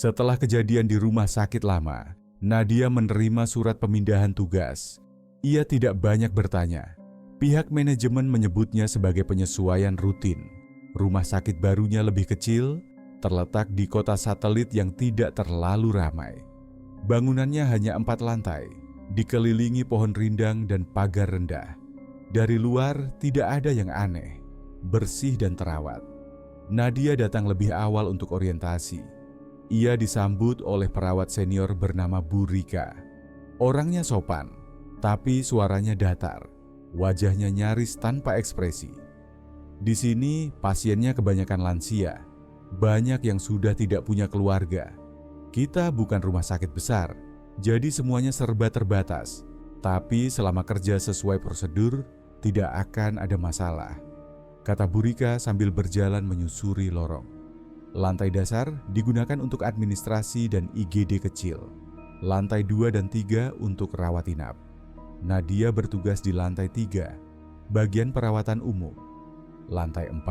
Setelah kejadian di rumah sakit lama, Nadia menerima surat pemindahan tugas. Ia tidak banyak bertanya. Pihak manajemen menyebutnya sebagai penyesuaian rutin. Rumah sakit barunya lebih kecil, terletak di kota satelit yang tidak terlalu ramai. Bangunannya hanya 4 lantai, dikelilingi pohon rindang dan pagar rendah. Dari luar tidak ada yang aneh, bersih dan terawat. Nadia datang lebih awal untuk orientasi. Ia disambut oleh perawat senior bernama Bu Rika. Orangnya sopan, tapi suaranya datar. Wajahnya nyaris tanpa ekspresi. Di sini pasiennya kebanyakan lansia. Banyak yang sudah tidak punya keluarga. Kita bukan rumah sakit besar, jadi semuanya serba terbatas. Tapi selama kerja sesuai prosedur, tidak akan ada masalah, kata Bu Rika sambil berjalan menyusuri lorong. Lantai dasar digunakan untuk administrasi dan IGD kecil. Lantai 2 dan 3 untuk rawat inap. Nadia bertugas di lantai 3, bagian perawatan umum. Lantai 4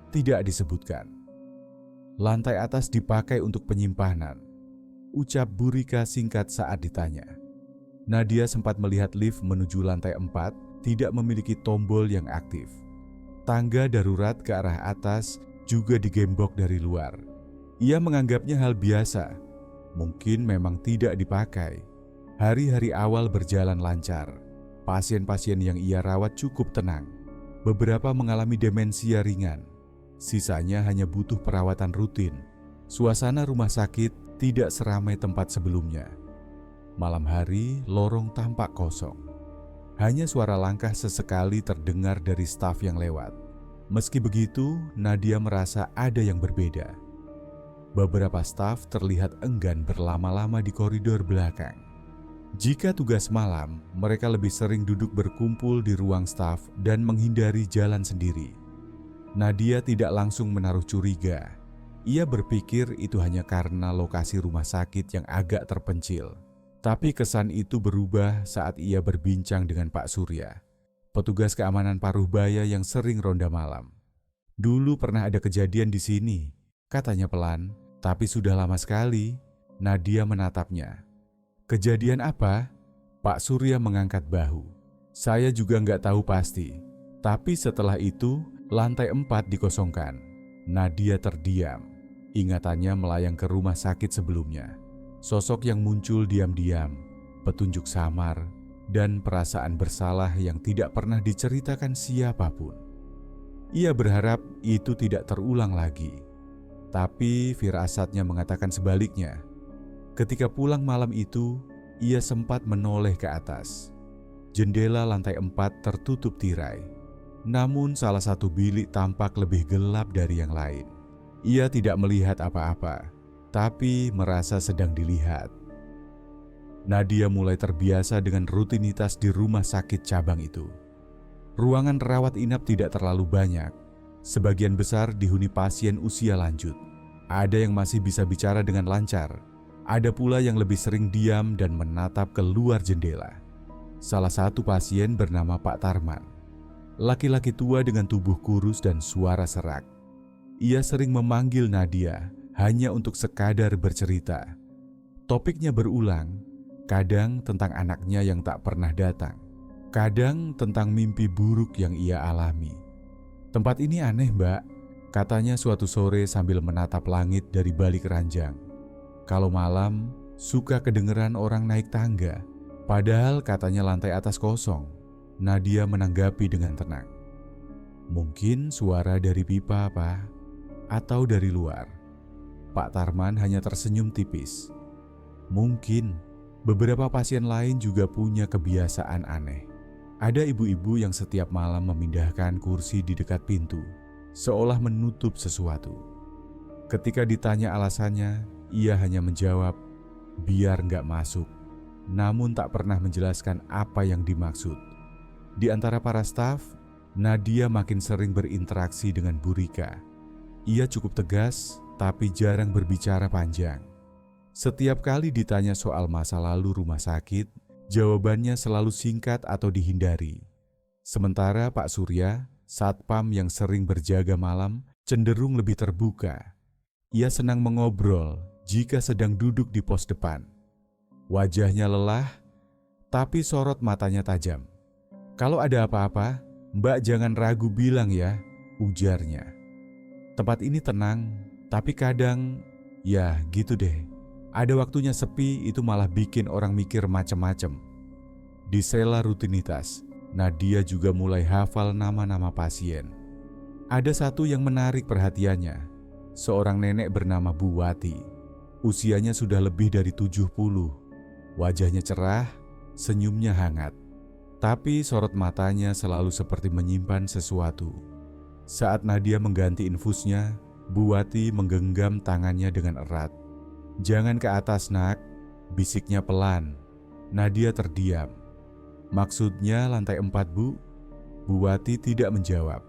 tidak disebutkan. Lantai atas dipakai untuk penyimpanan, ucap Bu Rika singkat saat ditanya. Nadia sempat melihat lift menuju lantai 4 tidak memiliki tombol yang aktif. Tangga darurat ke arah atas juga digembok dari luar. Ia menganggapnya hal biasa, mungkin memang tidak dipakai. Hari-hari awal berjalan lancar. Pasien-pasien yang ia rawat cukup tenang. Beberapa mengalami demensia ringan. Sisanya hanya butuh perawatan rutin. Suasana rumah sakit tidak seramai tempat sebelumnya. Malam hari, lorong tampak kosong. Hanya suara langkah sesekali terdengar dari staf yang lewat. Meski begitu, Nadia merasa ada yang berbeda. Beberapa staf terlihat enggan berlama-lama di koridor belakang. Jika tugas malam, mereka lebih sering duduk berkumpul di ruang staf dan menghindari jalan sendiri. Nadia tidak langsung menaruh curiga. Ia berpikir itu hanya karena lokasi rumah sakit yang agak terpencil. Tapi kesan itu berubah saat ia berbincang dengan Pak Surya, petugas keamanan Paruhbaya yang sering ronda malam. Dulu pernah ada kejadian di sini, katanya pelan, tapi sudah lama sekali. Nadia menatapnya. Kejadian apa? Pak Surya mengangkat bahu. Saya juga nggak tahu pasti, tapi setelah itu lantai 4 dikosongkan. Nadia terdiam, ingatannya melayang ke rumah sakit sebelumnya. Sosok yang muncul diam-diam, petunjuk samar, dan perasaan bersalah yang tidak pernah diceritakan siapapun. Ia berharap itu tidak terulang lagi. Tapi firasatnya mengatakan sebaliknya. Ketika pulang malam itu, ia sempat menoleh ke atas. Jendela lantai 4 tertutup tirai. Namun salah satu bilik tampak lebih gelap dari yang lain. Ia tidak melihat apa-apa, tapi merasa sedang dilihat. Nadia mulai terbiasa dengan rutinitas di rumah sakit cabang itu. Ruangan rawat inap tidak terlalu banyak. Sebagian besar dihuni pasien usia lanjut. Ada yang masih bisa bicara dengan lancar. Ada pula yang lebih sering diam dan menatap keluar jendela. Salah satu pasien bernama Pak Tarman. Laki-laki tua dengan tubuh kurus dan suara serak. Ia sering memanggil Nadia hanya untuk sekadar bercerita. Topiknya berulang, kadang tentang anaknya yang tak pernah datang, kadang tentang mimpi buruk yang ia alami. Tempat ini aneh, Mbak, katanya suatu sore sambil menatap langit dari balik ranjang. Kalau malam, suka kedengeran orang naik tangga, padahal katanya lantai atas kosong. Nadia menanggapi dengan tenang. Mungkin suara dari pipa, Pak, atau dari luar. Pak Tarman hanya tersenyum tipis. Mungkin beberapa pasien lain juga punya kebiasaan aneh. Ada ibu-ibu yang setiap malam memindahkan kursi di dekat pintu, seolah menutup sesuatu. Ketika ditanya alasannya, ia hanya menjawab, biar nggak masuk, namun tak pernah menjelaskan apa yang dimaksud. Di antara para staf, Nadia makin sering berinteraksi dengan Bu Rika. Ia cukup tegas, tapi jarang berbicara panjang. Setiap kali ditanya soal masa lalu rumah sakit, jawabannya selalu singkat atau dihindari. Sementara Pak Surya, satpam yang sering berjaga malam, cenderung lebih terbuka. Ia senang mengobrol, jika sedang duduk di pos depan. Wajahnya lelah, tapi sorot matanya tajam. "Kalau ada apa-apa, Mbak jangan ragu bilang ya," ujarnya. "Tempat ini tenang, tapi kadang, ya gitu deh. Ada waktunya sepi, itu malah bikin orang mikir macem-macem." Di sela rutinitas, Nadia juga mulai hafal nama-nama pasien. Ada satu yang menarik perhatiannya, seorang nenek bernama Bu Wati. Usianya sudah lebih dari 70. Wajahnya cerah, senyumnya hangat. Tapi sorot matanya selalu seperti menyimpan sesuatu. Saat Nadia mengganti infusnya, Bu Wati menggenggam tangannya dengan erat. "Jangan ke atas, Nak," bisiknya pelan. Nadia terdiam. "Maksudnya lantai 4, Bu?" Bu Wati tidak menjawab.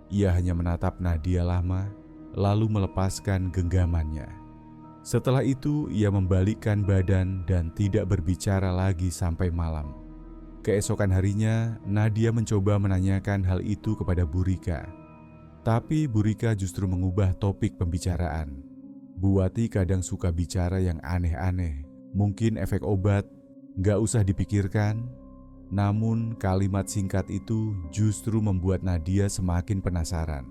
Ia hanya menatap Nadia lama, lalu melepaskan genggamannya. Setelah itu, ia membalikkan badan dan tidak berbicara lagi sampai malam. Keesokan harinya, Nadia mencoba menanyakan hal itu kepada Bu Rika. Tapi Bu Rika justru mengubah topik pembicaraan. Bu Wati kadang suka bicara yang aneh-aneh. Mungkin efek obat, gak usah dipikirkan. Namun kalimat singkat itu justru membuat Nadia semakin penasaran.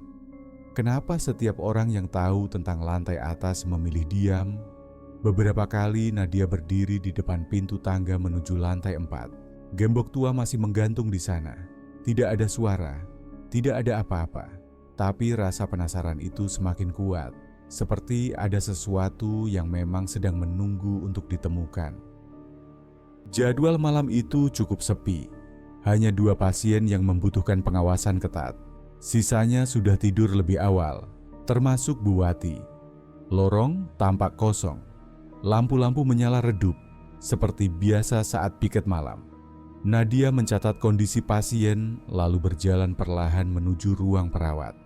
Kenapa setiap orang yang tahu tentang lantai atas memilih diam? Beberapa kali Nadia berdiri di depan pintu tangga menuju lantai 4. Gembok tua masih menggantung di sana. Tidak ada suara, tidak ada apa-apa. Tapi rasa penasaran itu semakin kuat, seperti ada sesuatu yang memang sedang menunggu untuk ditemukan. Jadwal malam itu cukup sepi. Hanya 2 pasien yang membutuhkan pengawasan ketat. Sisanya sudah tidur lebih awal, termasuk Bu Wati. Lorong tampak kosong. Lampu-lampu menyala redup, seperti biasa saat piket malam. Nadia mencatat kondisi pasien, lalu berjalan perlahan menuju ruang perawat.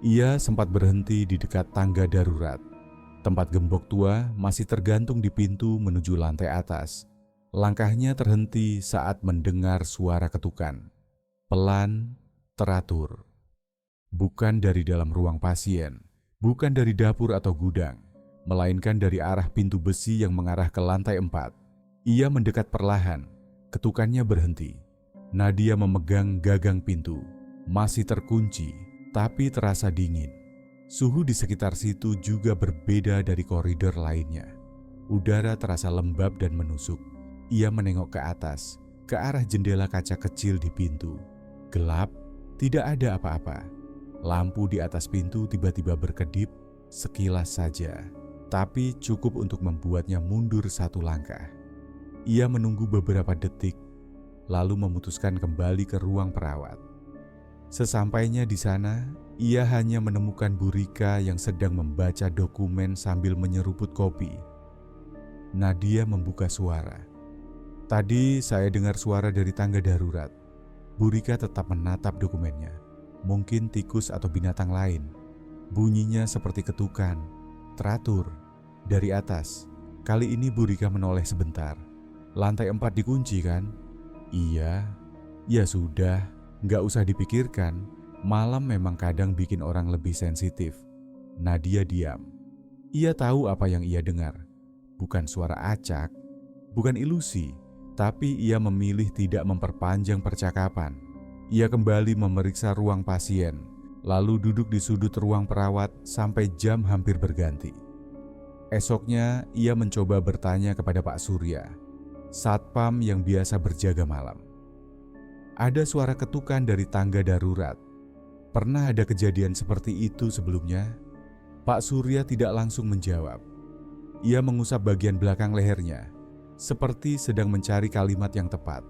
Ia sempat berhenti di dekat tangga darurat. Tempat gembok tua masih tergantung di pintu menuju lantai atas. Langkahnya terhenti saat mendengar suara ketukan. Pelan, teratur. Bukan dari dalam ruang pasien, bukan dari dapur atau gudang, melainkan dari arah pintu besi yang mengarah ke lantai 4. Ia mendekat perlahan, ketukannya berhenti. Nadia memegang gagang pintu. Masih terkunci, tapi terasa dingin. Suhu di sekitar situ juga berbeda dari koridor lainnya. Udara terasa lembab dan menusuk. Ia menengok ke atas, ke arah jendela kaca kecil di pintu. Gelap, tidak ada apa-apa. Lampu di atas pintu tiba-tiba berkedip, sekilas saja, tapi cukup untuk membuatnya mundur 1 langkah. Ia menunggu beberapa detik, lalu memutuskan kembali ke ruang perawat. Sesampainya di sana, ia hanya menemukan Bu Rika yang sedang membaca dokumen sambil menyeruput kopi. Nadia membuka suara. "Tadi saya dengar suara dari tangga darurat." Bu Rika tetap menatap dokumennya. Mungkin tikus atau binatang lain. Bunyinya seperti ketukan, teratur, dari atas. Kali ini Bu Rika menoleh sebentar. "Lantai 4 dikunci kan?" "Iya." "Ya sudah, nggak usah dipikirkan. Malam memang kadang bikin orang lebih sensitif." Nadia diam. Ia tahu apa yang ia dengar. Bukan suara acak, bukan ilusi. Tapi ia memilih tidak memperpanjang percakapan. Ia kembali memeriksa ruang pasien, lalu duduk di sudut ruang perawat sampai jam hampir berganti. Esoknya, ia mencoba bertanya kepada Pak Surya, satpam yang biasa berjaga malam. Ada suara ketukan dari tangga darurat. Pernah ada kejadian seperti itu sebelumnya? Pak Surya tidak langsung menjawab. Ia mengusap bagian belakang lehernya, seperti sedang mencari kalimat yang tepat.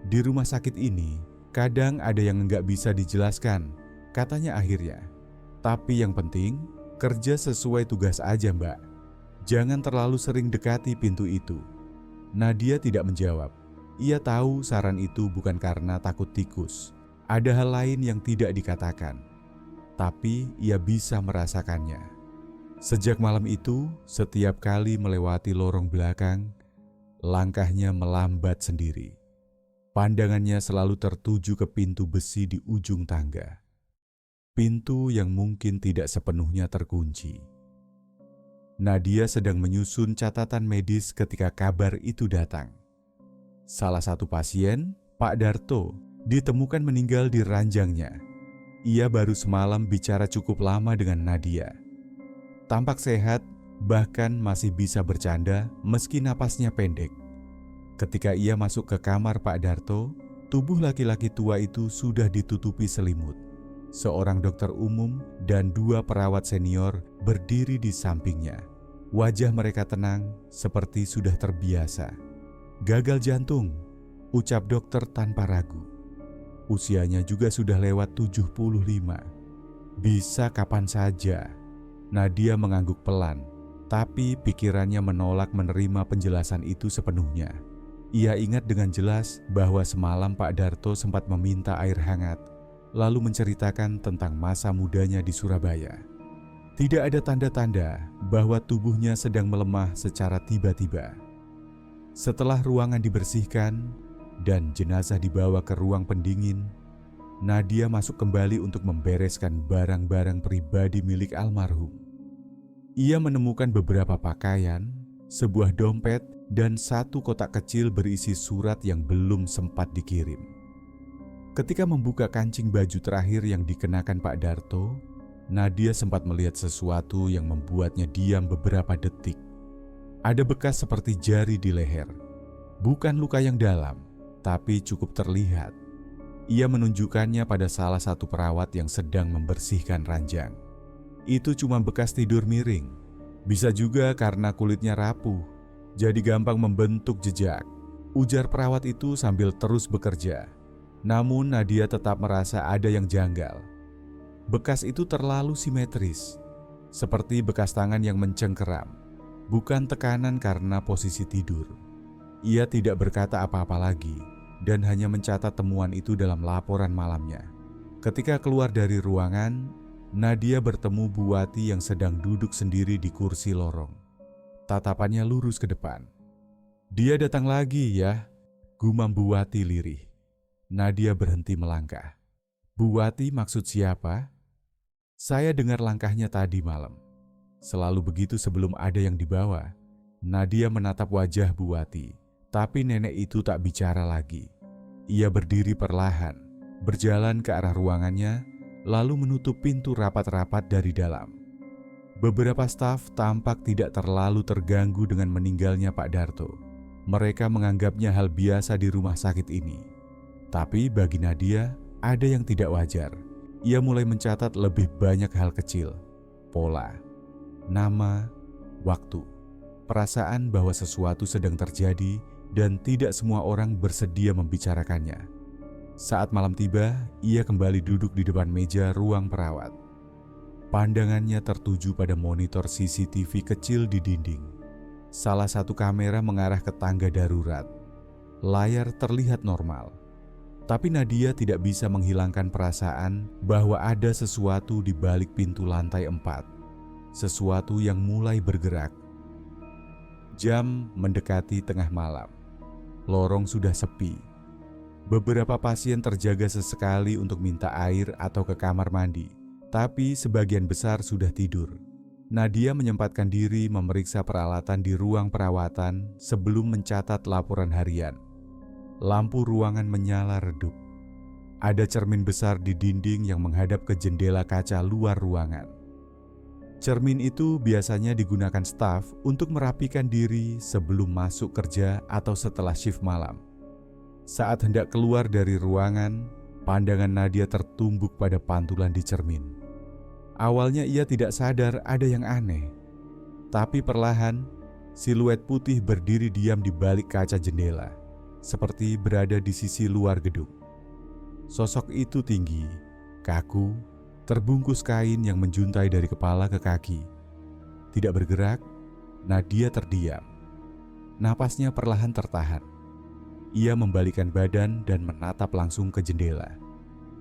"Di rumah sakit ini, kadang ada yang nggak bisa dijelaskan," katanya akhirnya. "Tapi yang penting, kerja sesuai tugas aja, Mbak. Jangan terlalu sering dekati pintu itu." Nadia tidak menjawab. Ia tahu saran itu bukan karena takut tikus. Ada hal lain yang tidak dikatakan. Tapi ia bisa merasakannya. Sejak malam itu, setiap kali melewati lorong belakang, langkahnya melambat sendiri. Pandangannya selalu tertuju ke pintu besi di ujung tangga. Pintu yang mungkin tidak sepenuhnya terkunci. Nadia sedang menyusun catatan medis ketika kabar itu datang. Salah satu pasien, Pak Darto, ditemukan meninggal di ranjangnya. Ia baru semalam bicara cukup lama dengan Nadia. Tampak sehat, bahkan masih bisa bercanda meski napasnya pendek. Ketika ia masuk ke kamar Pak Darto, tubuh laki-laki tua itu sudah ditutupi selimut. Seorang dokter umum dan 2 perawat senior berdiri di sampingnya. Wajah mereka tenang seperti sudah terbiasa. "Gagal jantung," ucap dokter tanpa ragu. Usianya juga sudah lewat 75. "Bisa kapan saja." Nadia mengangguk pelan, tapi pikirannya menolak menerima penjelasan itu sepenuhnya. Ia ingat dengan jelas bahwa semalam Pak Darto sempat meminta air hangat, lalu menceritakan tentang masa mudanya di Surabaya. Tidak ada tanda-tanda bahwa tubuhnya sedang melemah secara tiba-tiba. Setelah ruangan dibersihkan dan jenazah dibawa ke ruang pendingin, Nadia masuk kembali untuk membereskan barang-barang pribadi milik almarhum. Ia menemukan beberapa pakaian, sebuah dompet, dan 1 kotak kecil berisi surat yang belum sempat dikirim. Ketika membuka kancing baju terakhir yang dikenakan Pak Darto, Nadia sempat melihat sesuatu yang membuatnya diam beberapa detik. Ada bekas seperti jari di leher. Bukan luka yang dalam, tapi cukup terlihat. Ia menunjukkannya pada salah satu perawat yang sedang membersihkan ranjang. Itu cuma bekas tidur miring. Bisa juga karena kulitnya rapuh, jadi gampang membentuk jejak, ujar perawat itu sambil terus bekerja. Namun Nadia tetap merasa ada yang janggal. Bekas itu terlalu simetris, seperti bekas tangan yang mencengkeram, bukan tekanan karena posisi tidur. Ia tidak berkata apa-apa lagi dan hanya mencatat temuan itu dalam laporan malamnya. Ketika keluar dari ruangan, Nadia bertemu Bu Wati yang sedang duduk sendiri di kursi lorong. Tatapannya lurus ke depan. "Dia datang lagi ya," gumam Bu Wati lirih. Nadia berhenti melangkah. "Bu Wati maksud siapa?" "Saya dengar langkahnya tadi malam. Selalu begitu sebelum ada yang dibawa." Nadia menatap wajah Bu Wati, tapi nenek itu tak bicara lagi. Ia berdiri perlahan, berjalan ke arah ruangannya, lalu menutup pintu rapat-rapat dari dalam. Beberapa staf tampak tidak terlalu terganggu dengan meninggalnya Pak Darto. Mereka menganggapnya hal biasa di rumah sakit ini. Tapi bagi Nadia, ada yang tidak wajar. Ia mulai mencatat lebih banyak hal kecil. Pola, nama, waktu, perasaan bahwa sesuatu sedang terjadi dan tidak semua orang bersedia membicarakannya. Saat malam tiba, ia kembali duduk di depan meja ruang perawat. Pandangannya tertuju pada monitor CCTV kecil di dinding. Salah satu kamera mengarah ke tangga darurat. Layar terlihat normal. Tapi Nadia tidak bisa menghilangkan perasaan bahwa ada sesuatu di balik pintu lantai 4. Sesuatu yang mulai bergerak. Jam mendekati tengah malam. Lorong sudah sepi. Beberapa pasien terjaga sesekali untuk minta air atau ke kamar mandi, tapi sebagian besar sudah tidur. Nadia menyempatkan diri memeriksa peralatan di ruang perawatan sebelum mencatat laporan harian. Lampu ruangan menyala redup. Ada cermin besar di dinding yang menghadap ke jendela kaca luar ruangan. Cermin itu biasanya digunakan staf untuk merapikan diri sebelum masuk kerja atau setelah shift malam. Saat hendak keluar dari ruangan, pandangan Nadia tertumbuk pada pantulan di cermin. Awalnya ia tidak sadar ada yang aneh, tapi perlahan siluet putih berdiri diam di balik kaca jendela, seperti berada di sisi luar gedung. Sosok itu tinggi, kaku, terbungkus kain yang menjuntai dari kepala ke kaki. Tidak bergerak, Nadia terdiam. Napasnya perlahan tertahan. Ia membalikkan badan dan menatap langsung ke jendela.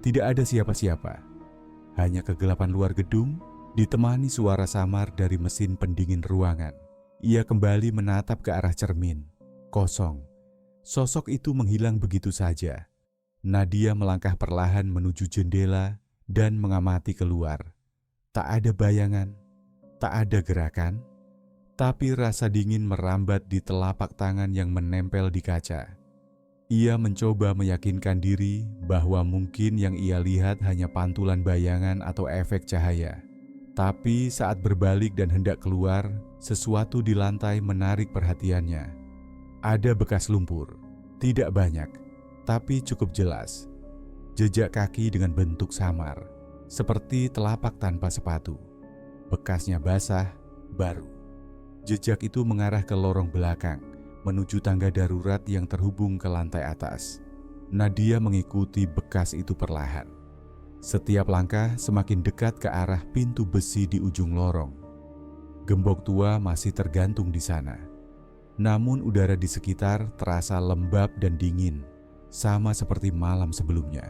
Tidak ada siapa-siapa, hanya kegelapan luar gedung ditemani suara samar dari mesin pendingin ruangan. Ia kembali menatap ke arah cermin, kosong. Sosok itu menghilang begitu saja. Nadia melangkah perlahan menuju jendela dan mengamati keluar. Tak ada bayangan, tak ada gerakan, Tapi rasa dingin merambat di telapak tangan yang menempel di kaca. Ia mencoba meyakinkan diri bahwa mungkin yang ia lihat hanya pantulan bayangan atau efek cahaya. Tapi saat berbalik dan hendak keluar, sesuatu di lantai menarik perhatiannya. Ada bekas lumpur, tidak banyak, tapi cukup jelas. Jejak kaki dengan bentuk samar, seperti telapak tanpa sepatu. Bekasnya basah, baru. Jejak itu mengarah ke lorong belakang, menuju tangga darurat yang terhubung ke lantai atas. Nadia mengikuti bekas itu perlahan. Setiap langkah semakin dekat ke arah pintu besi di ujung lorong. Gembok tua masih tergantung di sana. Namun udara di sekitar terasa lembab dan dingin, sama seperti malam sebelumnya.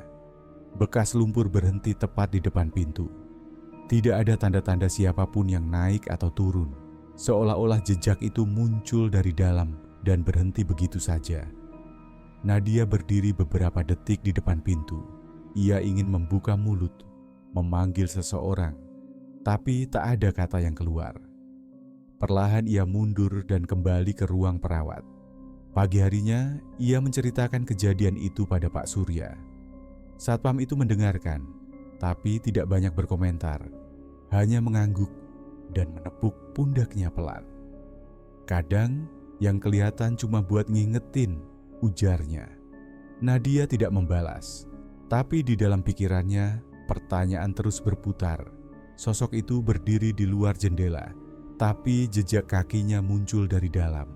Bekas lumpur berhenti tepat di depan pintu. Tidak ada tanda-tanda siapapun yang naik atau turun. Seolah-olah jejak itu muncul dari dalam dan berhenti begitu saja. Nadia berdiri beberapa detik di depan pintu. Ia ingin membuka mulut, memanggil seseorang, tapi tak ada kata yang keluar. Perlahan ia mundur dan kembali ke ruang perawat. Pagi harinya, ia menceritakan kejadian itu pada Pak Surya. Satpam itu mendengarkan, tapi tidak banyak berkomentar, hanya mengangguk dan menepuk pundaknya pelan. Kadang yang kelihatan cuma buat ngingetin, ujarnya. Nadia tidak membalas, tapi di dalam pikirannya pertanyaan terus berputar. Sosok itu berdiri di luar jendela, tapi jejak kakinya muncul dari dalam.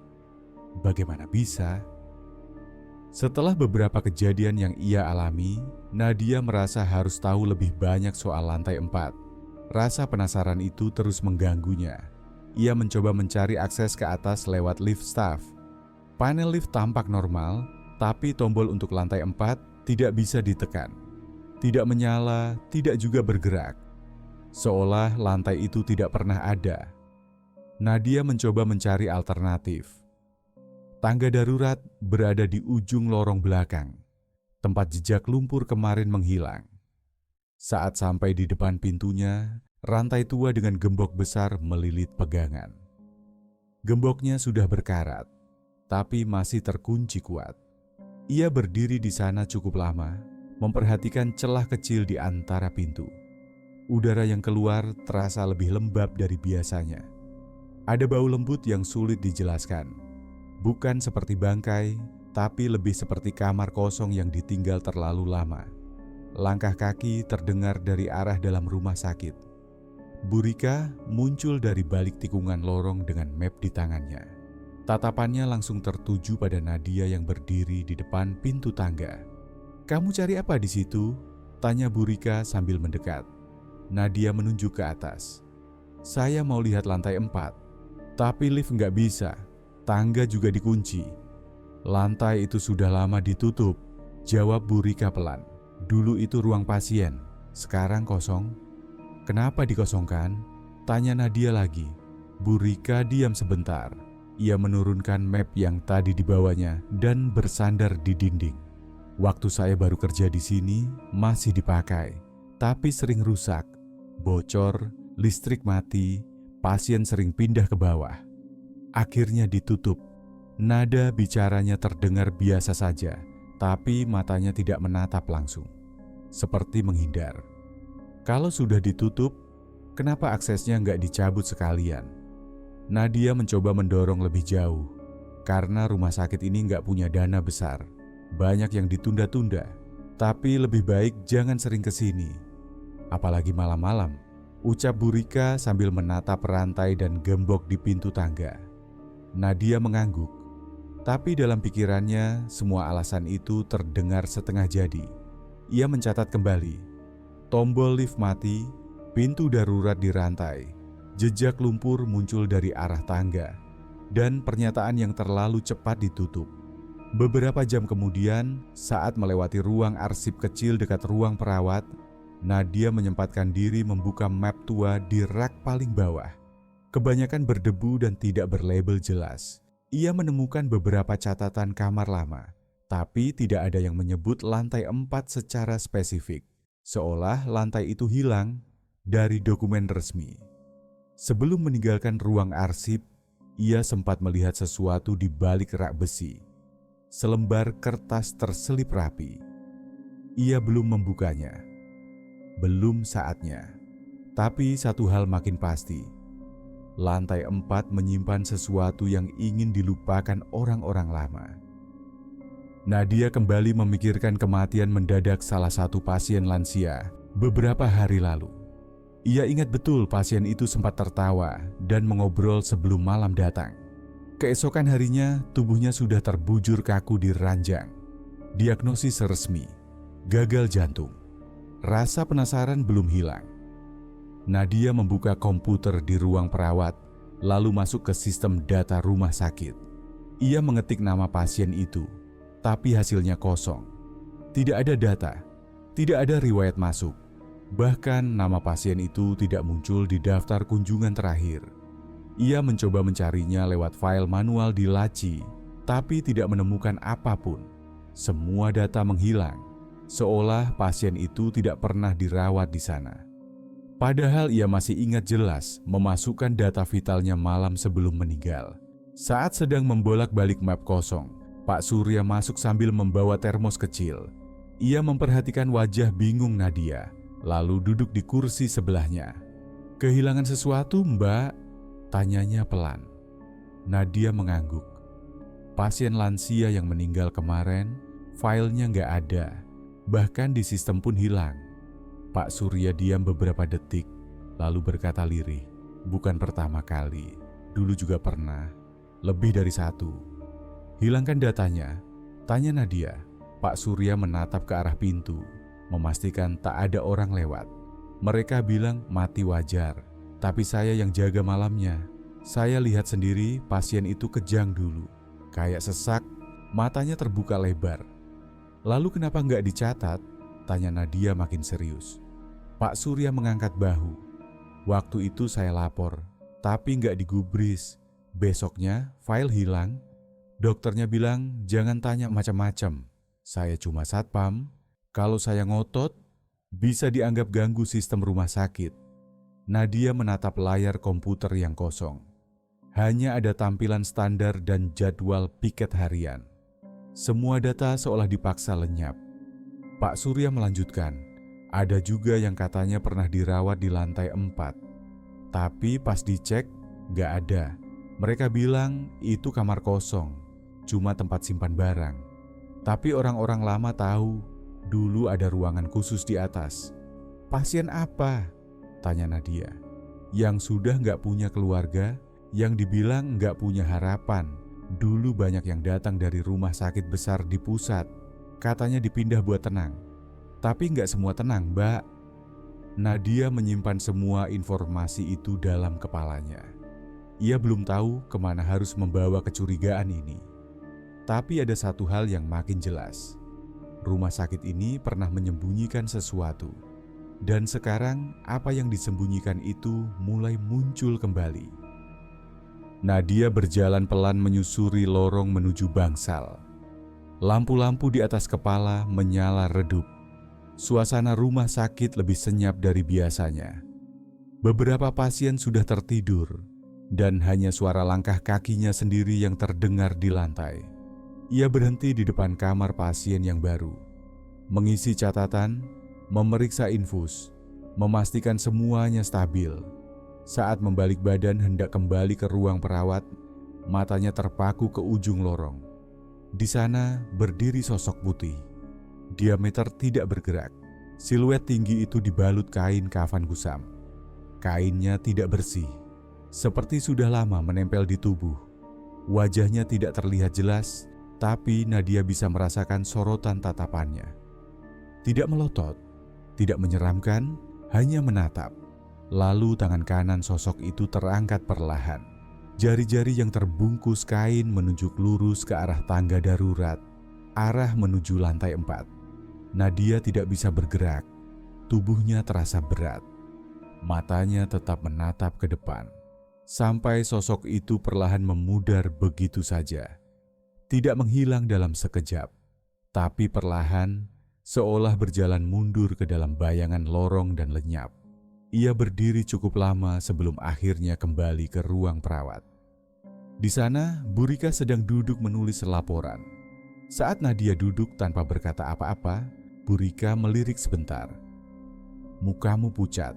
Bagaimana bisa? Setelah beberapa kejadian yang ia alami, Nadia merasa harus tahu lebih banyak soal lantai 4. Rasa penasaran itu terus mengganggunya. Ia mencoba mencari akses ke atas lewat lift staff. Panel lift tampak normal, tapi tombol untuk lantai 4 tidak bisa ditekan. Tidak menyala, tidak juga bergerak. Seolah lantai itu tidak pernah ada. Nadia mencoba mencari alternatif. Tangga darurat berada di ujung lorong belakang. Tempat jejak lumpur kemarin menghilang. Saat sampai di depan pintunya, rantai tua dengan gembok besar melilit pegangan. Gemboknya sudah berkarat, tapi masih terkunci kuat. Ia berdiri di sana cukup lama, memperhatikan celah kecil di antara pintu. Udara yang keluar terasa lebih lembab dari biasanya. Ada bau lembut yang sulit dijelaskan. Bukan seperti bangkai, tapi lebih seperti kamar kosong yang ditinggal terlalu lama. Langkah kaki terdengar dari arah dalam rumah sakit. Burika muncul dari balik tikungan lorong dengan map di tangannya. Tatapannya langsung tertuju pada Nadia yang berdiri di depan pintu tangga. "Kamu cari apa di situ?" tanya Burika sambil mendekat. Nadia menunjuk ke atas. "Saya mau lihat lantai 4, tapi lift nggak bisa. Tangga juga dikunci." "Lantai itu sudah lama ditutup," jawab Burika pelan. "Dulu itu ruang pasien, sekarang kosong." "Kenapa dikosongkan?" tanya Nadia lagi. Burika diam sebentar. Ia menurunkan map yang tadi dibawanya dan bersandar di dinding. "Waktu saya baru kerja di sini masih dipakai, tapi sering rusak, bocor, listrik mati, pasien sering pindah ke bawah. Akhirnya ditutup." Nada bicaranya terdengar biasa saja, tapi matanya tidak menatap langsung, seperti menghindar. "Kalau sudah ditutup, kenapa aksesnya nggak dicabut sekalian?" Nadia mencoba mendorong lebih jauh, karena rumah sakit ini nggak punya dana besar. Banyak yang ditunda-tunda, tapi lebih baik jangan sering ke sini. Apalagi malam-malam, ucap Burika sambil menatap rantai dan gembok di pintu tangga. Nadia mengangguk. Tapi dalam pikirannya, semua alasan itu terdengar setengah jadi. Ia mencatat kembali. Tombol lift mati, pintu darurat dirantai, jejak lumpur muncul dari arah tangga, dan pernyataan yang terlalu cepat ditutup. Beberapa jam kemudian, saat melewati ruang arsip kecil dekat ruang perawat, Nadia menyempatkan diri membuka map tua di rak paling bawah. Kebanyakan berdebu dan tidak berlabel jelas. Ia menemukan beberapa catatan kamar lama, tapi tidak ada yang menyebut lantai 4 secara spesifik, seolah lantai itu hilang dari dokumen resmi. Sebelum meninggalkan ruang arsip, ia sempat melihat sesuatu di balik rak besi. Selembar kertas terselip rapi. Ia belum membukanya. Belum saatnya. Tapi satu hal makin pasti. Lantai 4 menyimpan sesuatu yang ingin dilupakan orang-orang lama. Nadia kembali memikirkan kematian mendadak salah satu pasien lansia beberapa hari lalu. Ia ingat betul pasien itu sempat tertawa dan mengobrol sebelum malam datang. Keesokan harinya, tubuhnya sudah terbujur kaku di ranjang. Diagnosis resmi, gagal jantung. Rasa penasaran belum hilang. Nadia membuka komputer di ruang perawat, lalu masuk ke sistem data rumah sakit. Ia mengetik nama pasien itu, tapi hasilnya kosong. Tidak ada data, tidak ada riwayat masuk. Bahkan nama pasien itu tidak muncul di daftar kunjungan terakhir. Ia mencoba mencarinya lewat file manual di laci, tapi tidak menemukan apapun. Semua data menghilang, seolah pasien itu tidak pernah dirawat di sana. Padahal ia masih ingat jelas memasukkan data vitalnya malam sebelum meninggal. Saat sedang membolak-balik map kosong, Pak Surya masuk sambil membawa termos kecil. Ia memperhatikan wajah bingung Nadia, lalu duduk di kursi sebelahnya. "Kehilangan sesuatu, Mbak?" tanyanya pelan. Nadia mengangguk. Pasien lansia yang meninggal kemarin, filenya nggak ada. Bahkan di sistem pun hilang. Pak Surya diam beberapa detik, lalu berkata lirih, "Bukan pertama kali, dulu juga pernah. Lebih dari satu." "Hilangkan datanya?" tanya Nadia. Pak Surya menatap ke arah pintu, memastikan tak ada orang lewat. "Mereka bilang mati wajar, tapi saya yang jaga malamnya. Saya lihat sendiri pasien itu kejang dulu, kayak sesak, matanya terbuka lebar." "Lalu kenapa nggak dicatat?" tanya Nadia makin serius. Pak Surya mengangkat bahu. "Waktu itu saya lapor, tapi nggak digubris. Besoknya file hilang. Dokternya bilang jangan tanya macam-macam. Saya cuma satpam. Kalau saya ngotot, bisa dianggap ganggu sistem rumah sakit." Nadia menatap layar komputer yang kosong. Hanya ada tampilan standar dan jadwal piket harian. Semua data seolah dipaksa lenyap. Pak Surya melanjutkan, "Ada juga yang katanya pernah dirawat di lantai 4. Tapi pas dicek, nggak ada. Mereka bilang itu kamar kosong, cuma tempat simpan barang. Tapi orang-orang lama tahu, dulu ada ruangan khusus di atas." "Pasien apa?" tanya Nadia. "Yang sudah nggak punya keluarga, yang dibilang nggak punya harapan. Dulu banyak yang datang dari rumah sakit besar di pusat. Katanya dipindah buat tenang. Tapi nggak semua tenang, Mbak." Nadia menyimpan semua informasi itu dalam kepalanya. Ia belum tahu kemana harus membawa kecurigaan ini. Tapi ada satu hal yang makin jelas. Rumah sakit ini pernah menyembunyikan sesuatu. Dan sekarang apa yang disembunyikan itu mulai muncul kembali. Nadia berjalan pelan menyusuri lorong menuju bangsal. Lampu-lampu di atas kepala menyala redup. Suasana rumah sakit lebih senyap dari biasanya. Beberapa pasien sudah tertidur, dan hanya suara langkah kakinya sendiri yang terdengar di lantai. Ia berhenti di depan kamar pasien yang baru, mengisi catatan, memeriksa infus, memastikan semuanya stabil. Saat membalik badan hendak kembali ke ruang perawat, matanya terpaku ke ujung lorong. Di sana berdiri sosok putih. Diameter tidak bergerak. Siluet tinggi itu dibalut kain kafan kusam. Kainnya tidak bersih, seperti sudah lama menempel di tubuh. Wajahnya tidak terlihat jelas, tapi Nadia bisa merasakan sorotan tatapannya. Tidak melotot, tidak menyeramkan, hanya menatap. Lalu tangan kanan sosok itu terangkat perlahan. Jari-jari yang terbungkus kain menunjuk lurus ke arah tangga darurat, arah menuju lantai 4. Nadia tidak bisa bergerak, tubuhnya terasa berat. Matanya tetap menatap ke depan, sampai sosok itu perlahan memudar begitu saja. Tidak menghilang dalam sekejap, tapi perlahan, seolah berjalan mundur ke dalam bayangan lorong dan lenyap. Ia berdiri cukup lama sebelum akhirnya kembali ke ruang perawat. Di sana, Bu Rika sedang duduk menulis laporan. Saat Nadia duduk tanpa berkata apa-apa, Bu Rika melirik sebentar. "Mukamu pucat,"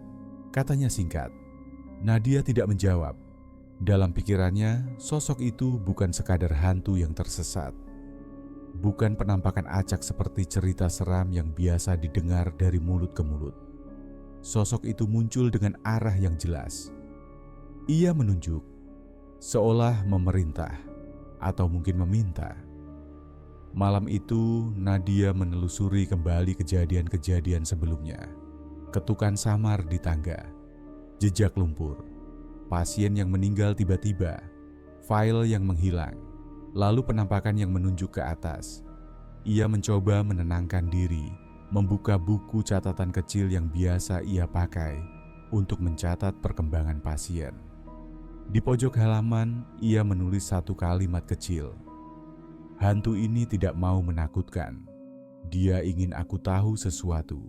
katanya singkat. Nadia tidak menjawab. Dalam pikirannya, sosok itu bukan sekadar hantu yang tersesat. Bukan penampakan acak seperti cerita seram yang biasa didengar dari mulut ke mulut. Sosok itu muncul dengan arah yang jelas. Ia menunjuk, seolah memerintah atau mungkin meminta. Malam itu, Nadia menelusuri kembali kejadian-kejadian sebelumnya. Ketukan samar di tangga, jejak lumpur, pasien yang meninggal tiba-tiba, file yang menghilang, lalu penampakan yang menunjuk ke atas. Ia mencoba menenangkan diri, membuka buku catatan kecil yang biasa ia pakai untuk mencatat perkembangan pasien. Di pojok halaman, ia menulis satu kalimat kecil. "Hantu ini tidak mau menakutkan. Dia ingin aku tahu sesuatu."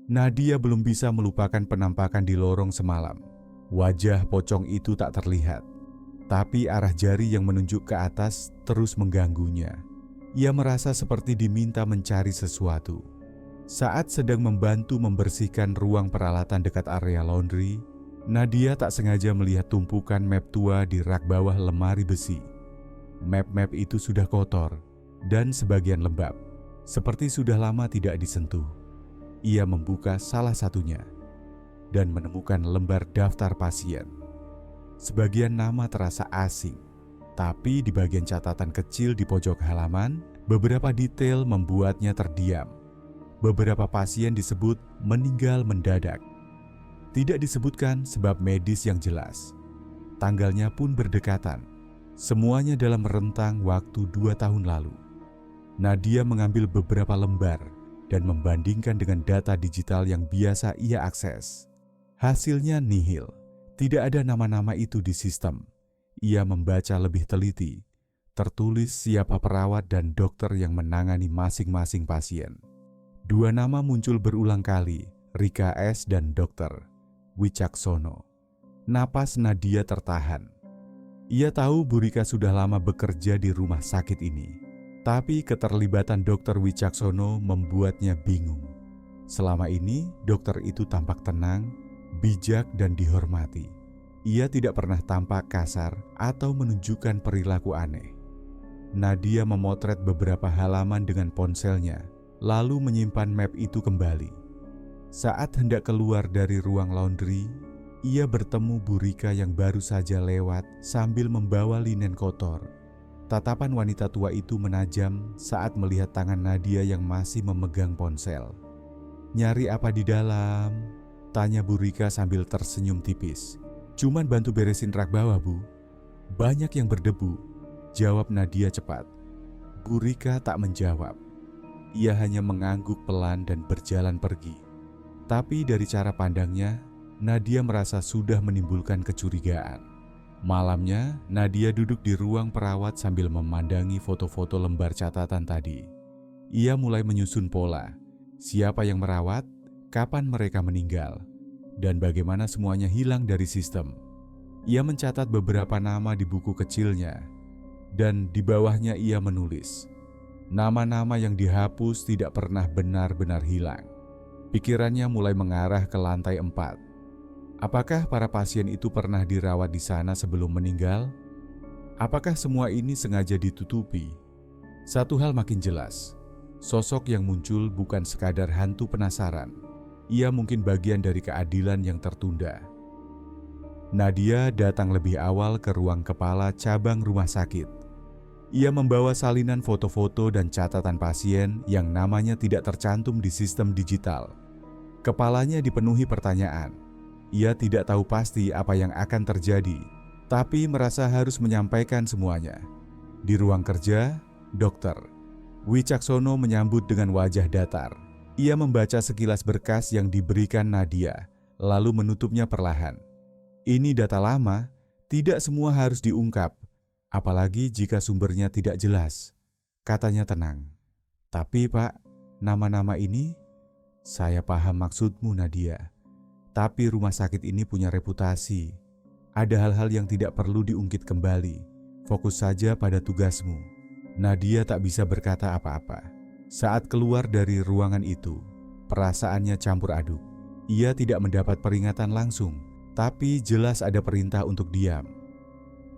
Nadia belum bisa melupakan penampakan di lorong semalam. Wajah pocong itu tak terlihat, tapi arah jari yang menunjuk ke atas terus mengganggunya. Ia merasa seperti diminta mencari sesuatu. Saat sedang membantu membersihkan ruang peralatan dekat area laundry, Nadia tak sengaja melihat tumpukan map tua di rak bawah lemari besi. Map-map itu sudah kotor dan sebagian lembab, seperti sudah lama tidak disentuh. Ia membuka salah satunya dan menemukan lembar daftar pasien. Sebagian nama terasa asing, tapi di bagian catatan kecil di pojok halaman, beberapa detail membuatnya terdiam. Beberapa pasien disebut meninggal mendadak. Tidak disebutkan sebab medis yang jelas. Tanggalnya pun berdekatan. Semuanya dalam rentang waktu 2 tahun lalu. Nadia mengambil beberapa lembar dan membandingkan dengan data digital yang biasa ia akses. Hasilnya nihil. Tidak ada nama-nama itu di sistem. Ia membaca lebih teliti. Tertulis siapa perawat dan dokter yang menangani masing-masing pasien. 2 nama muncul berulang kali, Rika S. dan Dr. Wicaksono. Napas Nadia tertahan. Ia tahu Bu Rika sudah lama bekerja di rumah sakit ini, tapi keterlibatan Dr. Wicaksono membuatnya bingung. Selama ini, dokter itu tampak tenang, bijak dan dihormati. Ia tidak pernah tampak kasar atau menunjukkan perilaku aneh. Nadia memotret beberapa halaman dengan ponselnya, lalu menyimpan map itu kembali. Saat hendak keluar dari ruang laundry, ia bertemu Bu Rika yang baru saja lewat sambil membawa linen kotor. Tatapan wanita tua itu menajam saat melihat tangan Nadia yang masih memegang ponsel. "Nyari apa di dalam?" tanya Bu Rika sambil tersenyum tipis. "Cuman bantu beresin rak bawah, Bu. Banyak yang berdebu," jawab Nadia cepat. Bu Rika tak menjawab. Ia hanya mengangguk pelan dan berjalan pergi. Tapi dari cara pandangnya, Nadia merasa sudah menimbulkan kecurigaan. Malamnya, Nadia duduk di ruang perawat sambil memandangi foto-foto lembar catatan tadi. Ia mulai menyusun pola. Siapa yang merawat, kapan mereka meninggal, dan bagaimana semuanya hilang dari sistem. Ia mencatat beberapa nama di buku kecilnya, dan di bawahnya ia menulis. Nama-nama yang dihapus tidak pernah benar-benar hilang. Pikirannya mulai mengarah ke lantai 4. Apakah para pasien itu pernah dirawat di sana sebelum meninggal? Apakah semua ini sengaja ditutupi? Satu hal makin jelas, sosok yang muncul bukan sekadar hantu penasaran. Ia mungkin bagian dari keadilan yang tertunda. Nadia datang lebih awal ke ruang kepala cabang rumah sakit. Ia membawa salinan foto-foto dan catatan pasien yang namanya tidak tercantum di sistem digital. Kepalanya dipenuhi pertanyaan. Ia tidak tahu pasti apa yang akan terjadi, tapi merasa harus menyampaikan semuanya. Di ruang kerja, Dr. Wicaksono menyambut dengan wajah datar. Ia membaca sekilas berkas yang diberikan Nadia, lalu menutupnya perlahan. "Ini data lama, tidak semua harus diungkap, apalagi jika sumbernya tidak jelas," katanya tenang. "Tapi Pak, nama-nama ini..." "Saya paham maksudmu Nadia. Tapi rumah sakit ini punya reputasi. Ada hal-hal yang tidak perlu diungkit kembali. Fokus saja pada tugasmu. Nadia tak bisa berkata apa-apa. Saat keluar dari ruangan itu, perasaannya campur aduk. Ia tidak mendapat peringatan langsung, tapi jelas ada perintah untuk diam.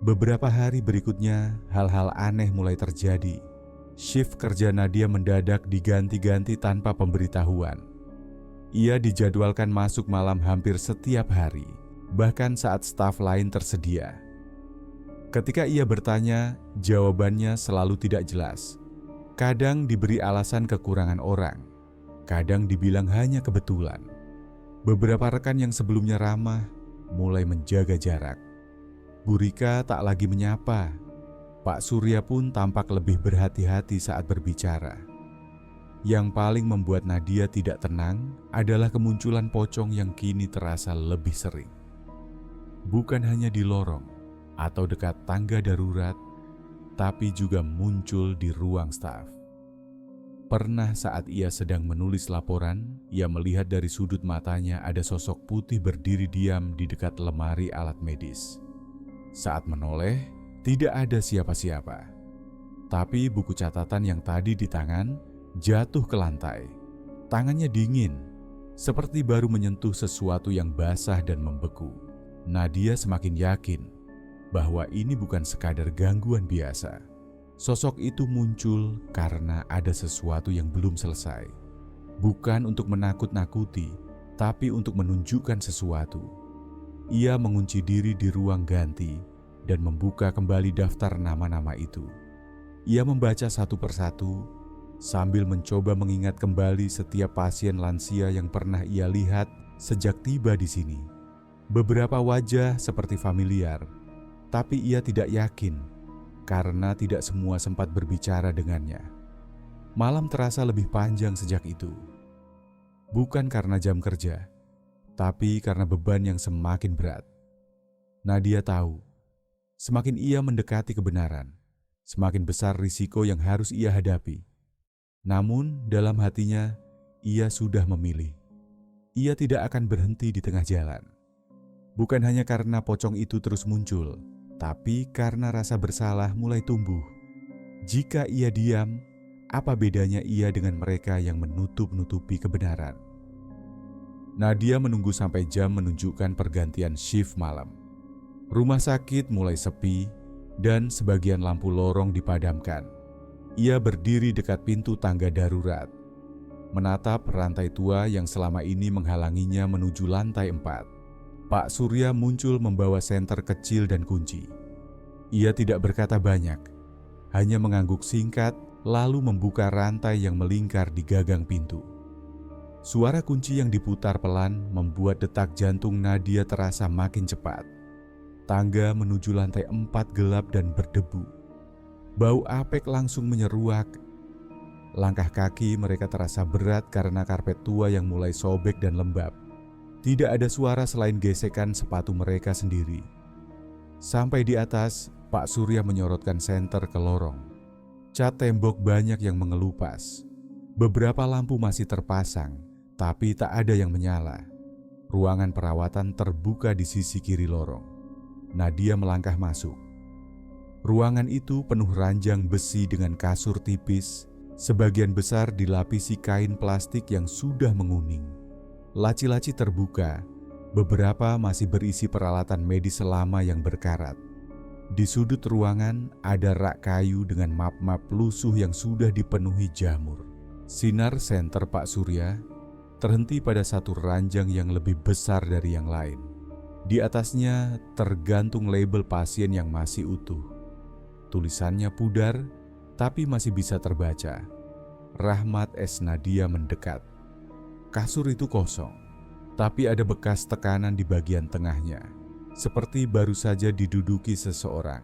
Beberapa hari berikutnya, hal-hal aneh mulai terjadi. Shift kerja Nadia mendadak diganti-ganti tanpa pemberitahuan. Ia dijadwalkan masuk malam hampir setiap hari, bahkan saat staf lain tersedia. Ketika ia bertanya, jawabannya selalu tidak jelas. Kadang diberi alasan kekurangan orang, kadang dibilang hanya kebetulan. Beberapa rekan yang sebelumnya ramah mulai menjaga jarak. Bu Rika tak lagi menyapa. Pak Surya pun tampak lebih berhati-hati saat berbicara. Yang paling membuat Nadia tidak tenang adalah kemunculan pocong yang kini terasa lebih sering. Bukan hanya di lorong atau dekat tangga darurat, tapi juga muncul di ruang staf. Pernah saat ia sedang menulis laporan, ia melihat dari sudut matanya ada sosok putih berdiri diam di dekat lemari alat medis. Saat menoleh, tidak ada siapa-siapa. Tapi buku catatan yang tadi di tangan jatuh ke lantai. Tangannya dingin, seperti baru menyentuh sesuatu yang basah dan membeku. Nadia semakin yakin bahwa ini bukan sekadar gangguan biasa. Sosok itu muncul karena ada sesuatu yang belum selesai. Bukan untuk menakut-nakuti, tapi untuk menunjukkan sesuatu. Ia mengunci diri di ruang ganti dan membuka kembali daftar nama-nama itu. Ia membaca satu persatu sambil mencoba mengingat kembali setiap pasien lansia yang pernah ia lihat sejak tiba di sini. Beberapa wajah seperti familiar, tapi ia tidak yakin karena tidak semua sempat berbicara dengannya. Malam terasa lebih panjang sejak itu. Bukan karena jam kerja, tapi karena beban yang semakin berat. Nadia tahu, semakin ia mendekati kebenaran, semakin besar risiko yang harus ia hadapi. Namun dalam hatinya, ia sudah memilih. Ia tidak akan berhenti di tengah jalan. Bukan hanya karena pocong itu terus muncul, tapi karena rasa bersalah mulai tumbuh. Jika ia diam, apa bedanya ia dengan mereka yang menutup-nutupi kebenaran? Nadia menunggu sampai jam menunjukkan pergantian shift malam. Rumah sakit mulai sepi dan sebagian lampu lorong dipadamkan. Ia berdiri dekat pintu tangga darurat, menatap rantai tua yang selama ini menghalanginya menuju lantai 4. Pak Surya muncul membawa senter kecil dan kunci. Ia tidak berkata banyak, hanya mengangguk singkat lalu membuka rantai yang melingkar di gagang pintu. Suara kunci yang diputar pelan membuat detak jantung Nadia terasa makin cepat. Tangga menuju lantai 4 gelap dan berdebu. Bau apek langsung menyeruak. Langkah kaki mereka terasa berat karena karpet tua yang mulai sobek dan lembab. Tidak ada suara selain gesekan sepatu mereka sendiri. Sampai di atas, Pak Surya menyorotkan senter ke lorong. Cat tembok banyak yang mengelupas. Beberapa lampu masih terpasang, tapi tak ada yang menyala. Ruangan perawatan terbuka di sisi kiri lorong. Nadia melangkah masuk. Ruangan itu penuh ranjang besi dengan kasur tipis, sebagian besar dilapisi kain plastik yang sudah menguning. Laci-laci terbuka, beberapa masih berisi peralatan medis lama yang berkarat. Di sudut ruangan ada rak kayu dengan map-map lusuh yang sudah dipenuhi jamur. Sinar senter Pak Surya terhenti pada satu ranjang yang lebih besar dari yang lain. Di atasnya tergantung label pasien yang masih utuh. Tulisannya pudar, tapi masih bisa terbaca. Rahmat S. Nadia mendekat. Kasur itu kosong, tapi ada bekas tekanan di bagian tengahnya, seperti baru saja diduduki seseorang.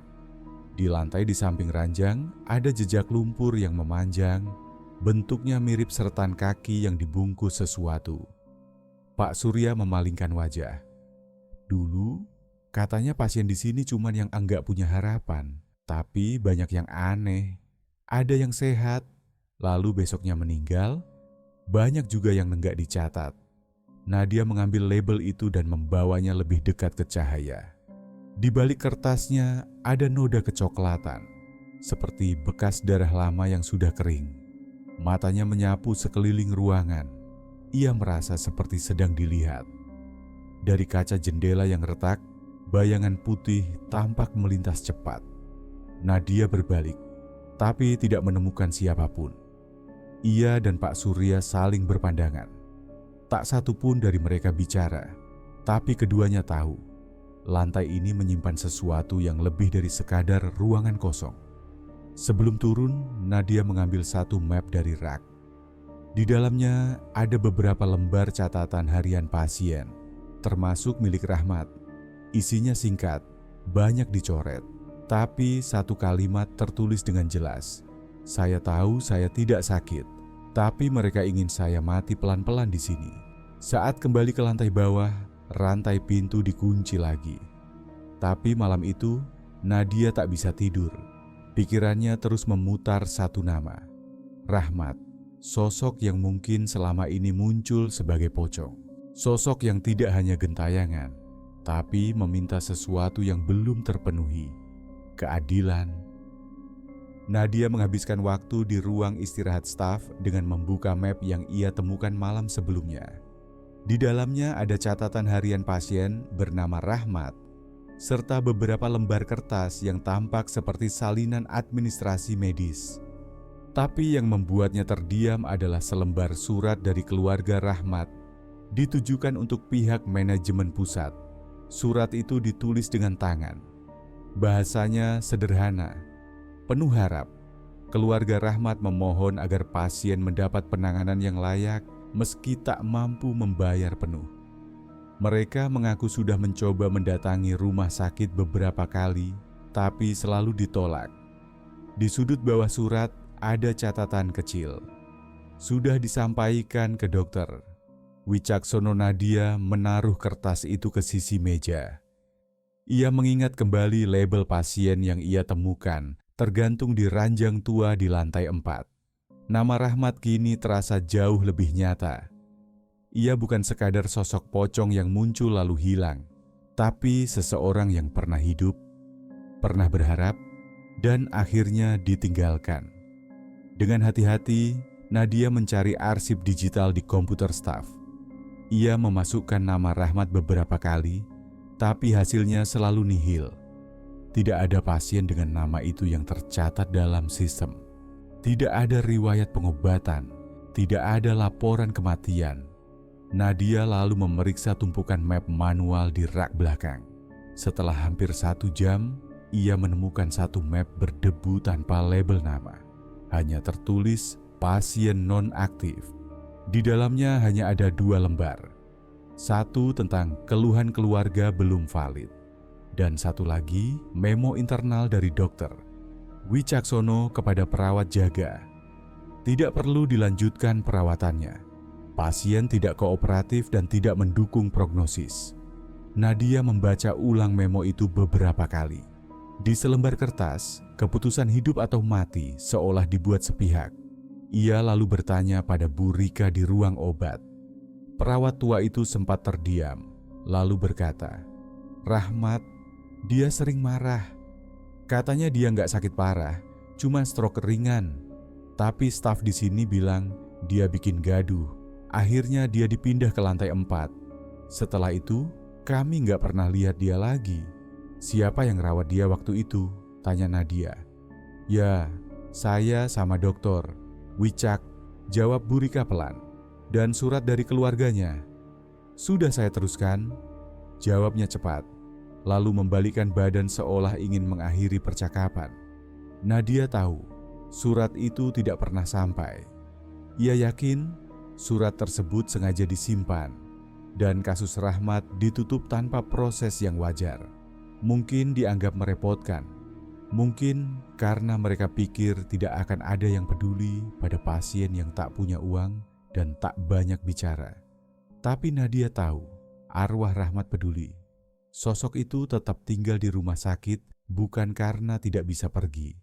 Di lantai di samping ranjang, ada jejak lumpur yang memanjang, bentuknya mirip seretan kaki yang dibungkus sesuatu. Pak Surya memalingkan wajah. Dulu, katanya pasien di sini cuma yang enggak punya harapan. Tapi banyak yang aneh, ada yang sehat, lalu besoknya meninggal, banyak juga yang enggak dicatat. Nadia mengambil label itu dan membawanya lebih dekat ke cahaya. Di balik kertasnya ada noda kecoklatan, seperti bekas darah lama yang sudah kering. Matanya menyapu sekeliling ruangan. Ia merasa seperti sedang dilihat. Dari kaca jendela yang retak, bayangan putih tampak melintas cepat. Nadia berbalik, tapi tidak menemukan siapapun. Ia dan Pak Surya saling berpandangan. Tak satu pun dari mereka bicara, tapi keduanya tahu lantai ini menyimpan sesuatu yang lebih dari sekadar ruangan kosong. Sebelum turun, Nadia mengambil satu map dari rak. Di dalamnya ada beberapa lembar catatan harian pasien, termasuk milik Rahmat. Isinya singkat, banyak dicoret, tapi satu kalimat tertulis dengan jelas. Saya tahu saya tidak sakit, tapi mereka ingin saya mati pelan-pelan di sini. Saat kembali ke lantai bawah, rantai pintu dikunci lagi. Tapi malam itu, Nadia tak bisa tidur. Pikirannya terus memutar satu nama, Rahmat, sosok yang mungkin selama ini muncul sebagai pocong. Sosok yang tidak hanya gentayangan, tapi meminta sesuatu yang belum terpenuhi, keadilan. Nadia menghabiskan waktu di ruang istirahat staf dengan membuka map yang ia temukan malam sebelumnya. Di dalamnya ada catatan harian pasien bernama Rahmat, serta beberapa lembar kertas yang tampak seperti salinan administrasi medis. Tapi yang membuatnya terdiam adalah selembar surat dari keluarga Rahmat, ditujukan untuk pihak manajemen pusat. Surat itu ditulis dengan tangan. Bahasanya sederhana, penuh harap. Keluarga Rahmat memohon agar pasien mendapat penanganan yang layak meski tak mampu membayar penuh. Mereka mengaku sudah mencoba mendatangi rumah sakit beberapa kali, tapi selalu ditolak. Di sudut bawah surat ada catatan kecil. Sudah disampaikan ke dokter. Wicaksono Nadia menaruh kertas itu ke sisi meja. Ia mengingat kembali label pasien yang ia temukan tergantung di ranjang tua di lantai 4. Nama Rahmat kini terasa jauh lebih nyata. Ia bukan sekadar sosok pocong yang muncul lalu hilang, tapi seseorang yang pernah hidup, pernah berharap, dan akhirnya ditinggalkan. Dengan hati-hati, Nadia mencari arsip digital di komputer staf. Ia memasukkan nama Rahmat beberapa kali, tapi hasilnya selalu nihil. Tidak ada pasien dengan nama itu yang tercatat dalam sistem. Tidak ada riwayat pengobatan, tidak ada laporan kematian. Nadia lalu memeriksa tumpukan map manual di rak belakang. Setelah hampir 1 jam, ia menemukan satu map berdebu tanpa label nama. Hanya tertulis pasien non-aktif. Di dalamnya hanya ada 2 lembar. Satu tentang keluhan keluarga belum valid, dan satu lagi memo internal dari dokter Wicaksono kepada perawat jaga. Tidak perlu dilanjutkan perawatannya. Pasien tidak kooperatif dan tidak mendukung prognosis. Nadia membaca ulang memo itu beberapa kali. Di selembar kertas, keputusan hidup atau mati seolah dibuat sepihak. Ia lalu bertanya pada Bu Rika di ruang obat. Perawat tua itu sempat terdiam, lalu berkata, Rahmat, dia sering marah. Katanya dia nggak sakit parah, cuma stroke ringan. Tapi staf di sini bilang dia bikin gaduh. Akhirnya dia dipindah ke lantai 4. Setelah itu, kami nggak pernah lihat dia lagi. Siapa yang rawat dia waktu itu? Tanya Nadia. Ya, saya sama dokter. Wicak, jawab Bu Rika pelan. Dan surat dari keluarganya. Sudah saya teruskan, jawabnya cepat. Lalu membalikkan badan seolah ingin mengakhiri percakapan. Nadia tahu, surat itu tidak pernah sampai. Ia yakin surat tersebut sengaja disimpan, dan kasus Rahmat ditutup tanpa proses yang wajar. Mungkin dianggap merepotkan, mungkin karena mereka pikir tidak akan ada yang peduli pada pasien yang tak punya uang dan tak banyak bicara. Tapi Nadia tahu, arwah Rahmat peduli. Sosok itu tetap tinggal di rumah sakit bukan karena tidak bisa pergi,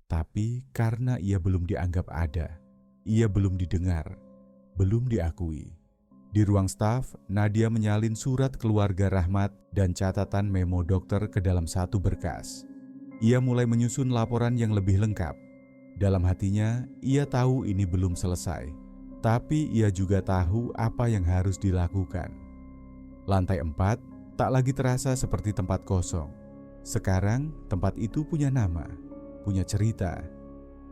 tapi karena ia belum dianggap ada, ia belum didengar, belum diakui. Di ruang staf, Nadia menyalin surat keluarga Rahmat dan catatan memo dokter ke dalam satu berkas. Ia mulai menyusun laporan yang lebih lengkap. Dalam hatinya, ia tahu ini belum selesai, tapi ia juga tahu apa yang harus dilakukan. Lantai 4 tak lagi terasa seperti tempat kosong. Sekarang tempat itu punya nama, punya cerita,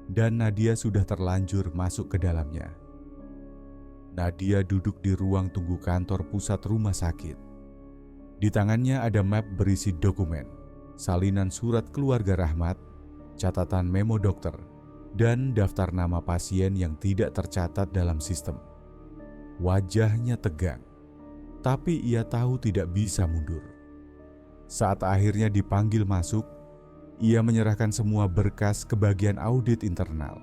dan Nadia sudah terlanjur masuk ke dalamnya. Nadia duduk di ruang tunggu kantor pusat rumah sakit. Di tangannya ada map berisi dokumen, salinan surat keluarga Rahmat, catatan memo dokter, dan daftar nama pasien yang tidak tercatat dalam sistem. Wajahnya tegang, tapi ia tahu tidak bisa mundur. Saat akhirnya dipanggil masuk, ia menyerahkan semua berkas ke bagian audit internal.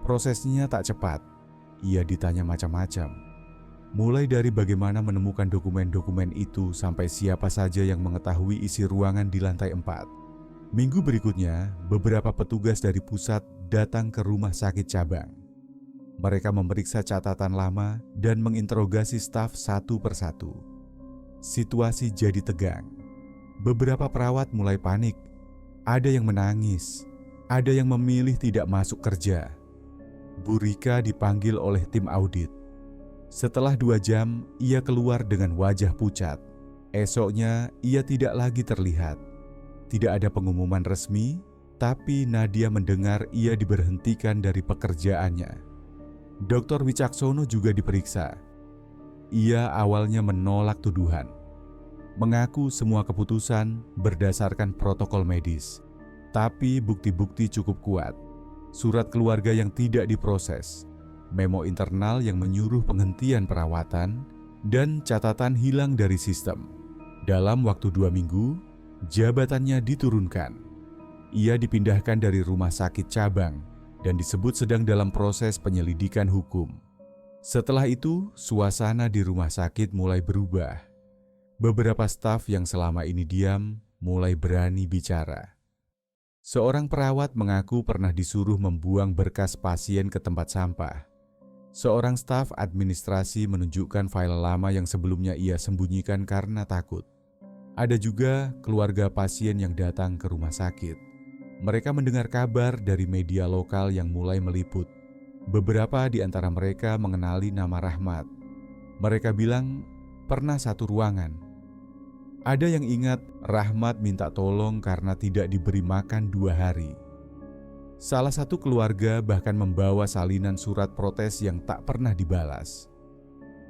Prosesnya tak cepat. Ia ditanya macam-macam, mulai dari bagaimana menemukan dokumen-dokumen itu sampai siapa saja yang mengetahui isi ruangan di lantai 4. Minggu berikutnya, beberapa petugas dari pusat datang ke rumah sakit cabang. Mereka memeriksa catatan lama dan menginterogasi staf satu persatu. Situasi jadi tegang. Beberapa perawat mulai panik. Ada yang menangis, ada yang memilih tidak masuk kerja. Bu Rika dipanggil oleh tim audit. Setelah 2 jam, ia keluar dengan wajah pucat. Esoknya, ia tidak lagi terlihat. Tidak ada pengumuman resmi, tapi Nadia mendengar ia diberhentikan dari pekerjaannya. Dr. Wicaksono juga diperiksa. Ia awalnya menolak tuduhan, mengaku semua keputusan berdasarkan protokol medis. Tapi bukti-bukti cukup kuat. Surat keluarga yang tidak diproses, memo internal yang menyuruh penghentian perawatan, dan catatan hilang dari sistem. Dalam waktu 2 minggu, jabatannya diturunkan. Ia dipindahkan dari rumah sakit cabang dan disebut sedang dalam proses penyelidikan hukum. Setelah itu, suasana di rumah sakit mulai berubah. Beberapa staf yang selama ini diam mulai berani bicara. Seorang perawat mengaku pernah disuruh membuang berkas pasien ke tempat sampah. Seorang staf administrasi menunjukkan file lama yang sebelumnya ia sembunyikan karena takut. Ada juga keluarga pasien yang datang ke rumah sakit. Mereka mendengar kabar dari media lokal yang mulai meliput. Beberapa di antara mereka mengenali nama Rahmat. Mereka bilang pernah satu ruangan. Ada yang ingat Rahmat minta tolong karena tidak diberi makan 2 hari. Salah satu keluarga bahkan membawa salinan surat protes yang tak pernah dibalas.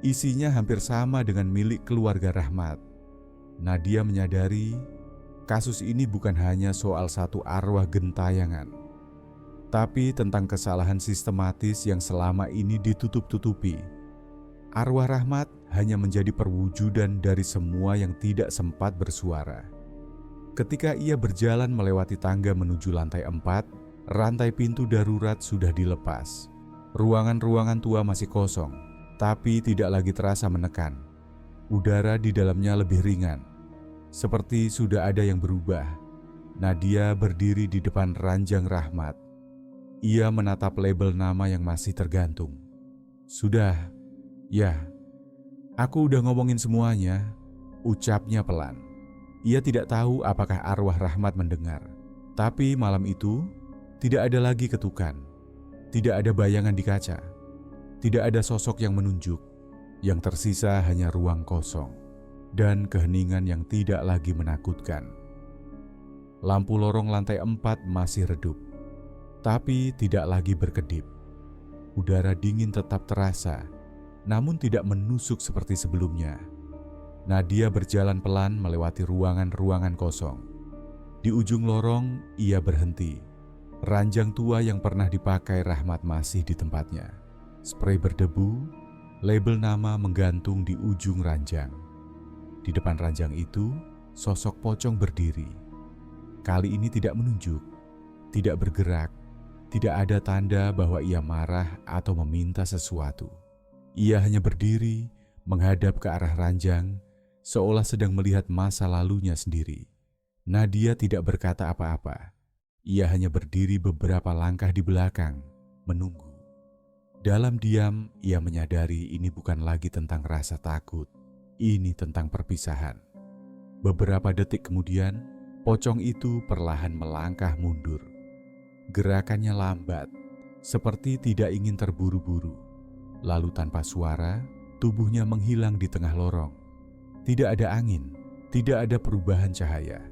Isinya hampir sama dengan milik keluarga Rahmat. Nadia menyadari kasus ini bukan hanya soal satu arwah gentayangan, tapi tentang kesalahan sistematis yang selama ini ditutup-tutupi. Arwah Rahmat hanya menjadi perwujudan dari semua yang tidak sempat bersuara. Ketika ia berjalan melewati tangga menuju lantai 4, rantai pintu darurat sudah dilepas. Ruangan-ruangan tua masih kosong, tapi tidak lagi terasa menekan. Udara di dalamnya lebih ringan, seperti sudah ada yang berubah. Nadia berdiri di depan ranjang Rahmat. Ia menatap label nama yang masih tergantung. Sudah. Ya, aku udah ngomongin semuanya, ucapnya pelan. Ia tidak tahu apakah arwah Rahmat mendengar. Tapi malam itu, tidak ada lagi ketukan. Tidak ada bayangan di kaca. Tidak ada sosok yang menunjuk. Yang tersisa hanya ruang kosong dan keheningan yang tidak lagi menakutkan. Lampu lorong lantai 4 masih redup, tapi tidak lagi berkedip. Udara dingin tetap terasa, namun tidak menusuk seperti sebelumnya. Nadia berjalan pelan melewati ruangan-ruangan kosong. Di ujung lorong, ia berhenti. Ranjang tua yang pernah dipakai Rahmat masih di tempatnya. Spray berdebu, label nama menggantung di ujung ranjang. Di depan ranjang itu, sosok pocong berdiri. Kali ini tidak menunjuk, tidak bergerak, tidak ada tanda bahwa ia marah atau meminta sesuatu. Ia hanya berdiri, menghadap ke arah ranjang, seolah sedang melihat masa lalunya sendiri. Nadia tidak berkata apa-apa. Ia hanya berdiri beberapa langkah di belakang, menunggu. Dalam diam, ia menyadari ini bukan lagi tentang rasa takut. Ini tentang perpisahan. Beberapa detik kemudian, pocong itu perlahan melangkah mundur. Gerakannya lambat, seperti tidak ingin terburu-buru. Lalu tanpa suara, tubuhnya menghilang di tengah lorong. Tidak ada angin, tidak ada perubahan cahaya.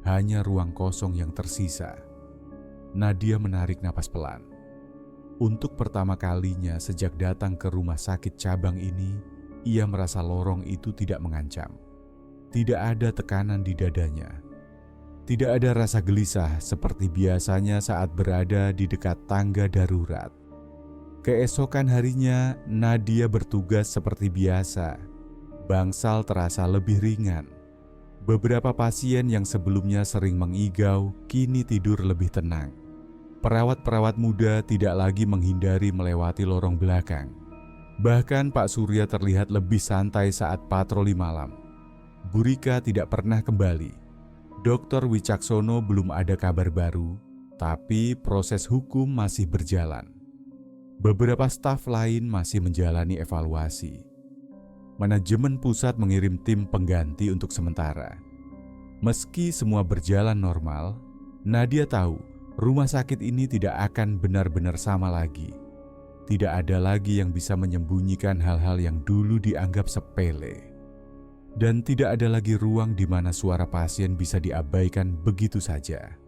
Hanya ruang kosong yang tersisa. Nadia menarik napas pelan. Untuk pertama kalinya sejak datang ke rumah sakit cabang ini, ia merasa lorong itu tidak mengancam. Tidak ada tekanan di dadanya. Tidak ada rasa gelisah seperti biasanya saat berada di dekat tangga darurat. Keesokan harinya, Nadia bertugas seperti biasa. Bangsal terasa lebih ringan. Beberapa pasien yang sebelumnya sering mengigau, kini tidur lebih tenang. Perawat-perawat muda tidak lagi menghindari melewati lorong belakang. Bahkan Pak Surya terlihat lebih santai saat patroli malam. Bu Rika tidak pernah kembali. Dr. Wicaksono belum ada kabar baru, tapi proses hukum masih berjalan. Beberapa staf lain masih menjalani evaluasi. Manajemen pusat mengirim tim pengganti untuk sementara. Meski semua berjalan normal, Nadia tahu rumah sakit ini tidak akan benar-benar sama lagi. Tidak ada lagi yang bisa menyembunyikan hal-hal yang dulu dianggap sepele. Dan tidak ada lagi ruang di mana suara pasien bisa diabaikan begitu saja.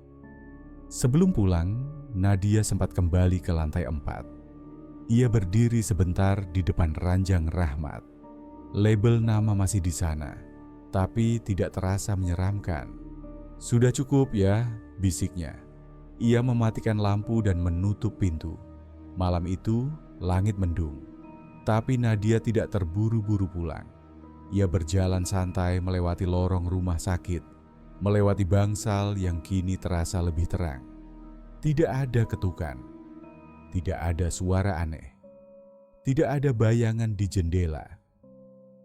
Sebelum pulang, Nadia sempat kembali ke lantai 4. Ia berdiri sebentar di depan ranjang Rahmat. Label nama masih di sana, tapi tidak terasa menyeramkan. "Sudah cukup ya," bisiknya. Ia mematikan lampu dan menutup pintu. Malam itu, langit mendung. Tapi Nadia tidak terburu-buru pulang. Ia berjalan santai melewati lorong rumah sakit, melewati bangsal yang kini terasa lebih terang. Tidak ada ketukan, tidak ada suara aneh, tidak ada bayangan di jendela.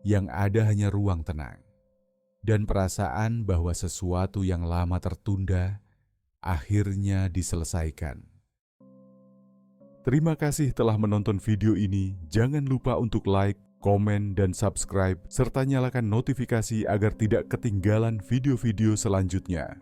Yang ada hanya ruang tenang dan perasaan bahwa sesuatu yang lama tertunda akhirnya diselesaikan. Terima kasih telah menonton video ini. Jangan lupa untuk like, komen, dan subscribe, serta nyalakan notifikasi agar tidak ketinggalan video-video selanjutnya.